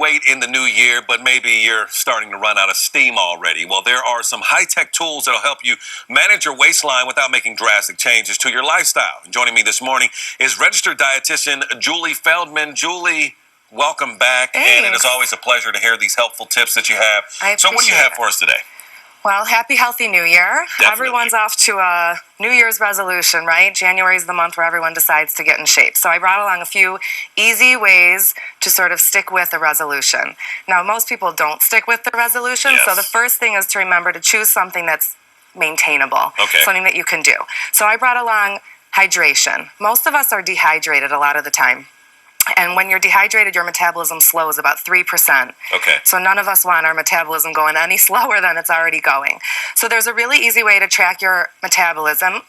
weight in the new year, but maybe you're starting to run out of steam already. Well, there are some high-tech tools that'll help you manage your waistline without making drastic changes to your lifestyle. And joining me this morning is registered dietitian Julie Feldman. Julie, welcome back. Thanks. And it is always a pleasure to hear these helpful tips that you have. So what do you have for us today? Well, happy, healthy New Year. Definitely. Everyone's off to a New Year's resolution, right? January is the month where everyone decides to get in shape. So I brought along a few easy ways to sort of stick with a resolution. Now, most people don't stick with the resolution. Yes. So the first thing is to remember to choose something that's maintainable, something that you can do. So I brought along hydration. Most of us are dehydrated a lot of the time. And when you're dehydrated, your metabolism slows about 3%. Okay. So none of us want our metabolism going any slower than it's already going. So there's a really easy way to track your metabolism,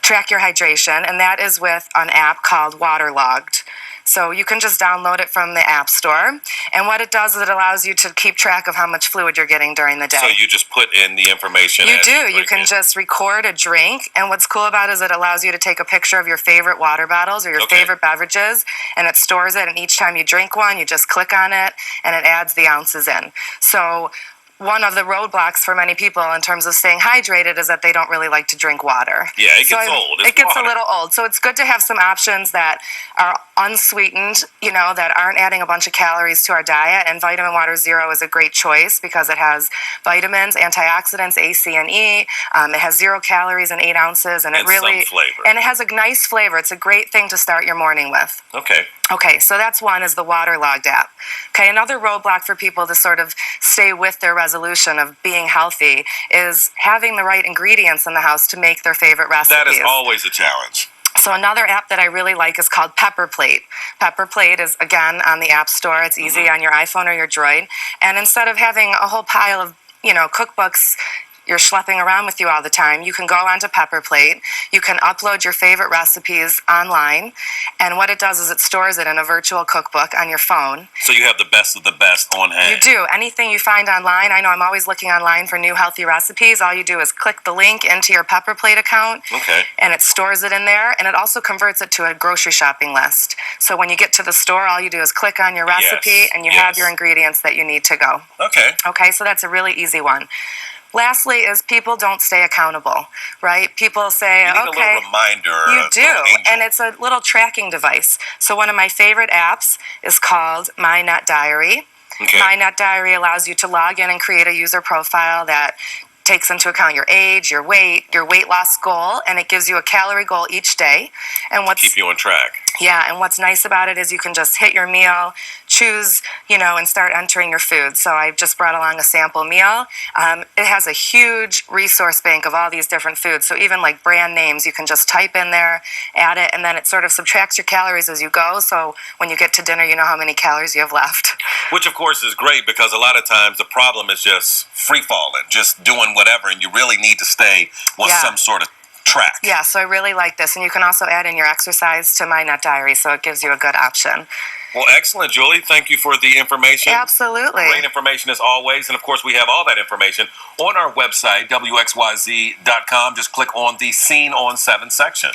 track your hydration, and that is with an app called Waterlogged. So you can just download it from the App Store. And what it does is it allows you to keep track of how much fluid you're getting during the day. So you just put in the information. You do. You can just record a drink. And what's cool about it is it allows you to take a picture of your favorite water bottles or your favorite beverages, and it stores it. And each time you drink one, you just click on it, and it adds the ounces in. So one of the roadblocks for many people in terms of staying hydrated is that they don't really like to drink water. Yeah, it gets old. It gets a little old. So it's good to have some options that are unsweetened, that aren't adding a bunch of calories to our diet. And Vitamin Water Zero is a great choice because it has vitamins, antioxidants, A, C, and E. It has 0 calories and 8 ounces. And some flavor. And it has a nice flavor. It's a great thing to start your morning with. Okay, so that's one, is the Waterlogged app. Okay, another roadblock for people to sort of stay with their resolution of being healthy is having the right ingredients in the house to make their favorite recipes. That is always a challenge. So another app that I really like is called Pepper Plate. Pepper Plate is, again, on the App Store. It's easy on your iPhone or your Droid. And instead of having a whole pile of, cookbooks you're schlepping around with you all the time, you can go onto Pepper Plate. You can upload your favorite recipes online. And what it does is it stores it in a virtual cookbook on your phone. So you have the best of the best on hand. You do. Anything you find online, I know I'm always looking online for new healthy recipes. All you do is click the link into your Pepper Plate account. And it stores it in there. And it also converts it to a grocery shopping list. So when you get to the store, all you do is click on your recipe and you have your ingredients that you need to go. Okay, so that's a really easy one. Lastly is people don't stay accountable, right? People say, you need a little reminder. You do, and it's a little tracking device. So one of my favorite apps is called My Nut Diary. My Nut Diary allows you to log in and create a user profile that takes into account your age, your weight loss goal, and it gives you a calorie goal each day. And keep you on track. Yeah, and what's nice about it is you can just hit your meal, choose, and start entering your food. So I just brought along a sample meal. It has a huge resource bank of all these different foods. So even like brand names, you can just type in there, add it, and then it sort of subtracts your calories as you go. So when you get to dinner, you know how many calories you have left. Which, of course, is great because a lot of times the problem is just free-falling, just doing whatever, and you really need to stay with some sort of track. Yeah, so I really like this. And you can also add in your exercise to My Nut Diary, so it gives you a good option. Well, excellent, Julie. Thank you for the information. Absolutely. Great information as always. And, of course, we have all that information on our website, wxyz.com. Just click on the Seen on 7 section.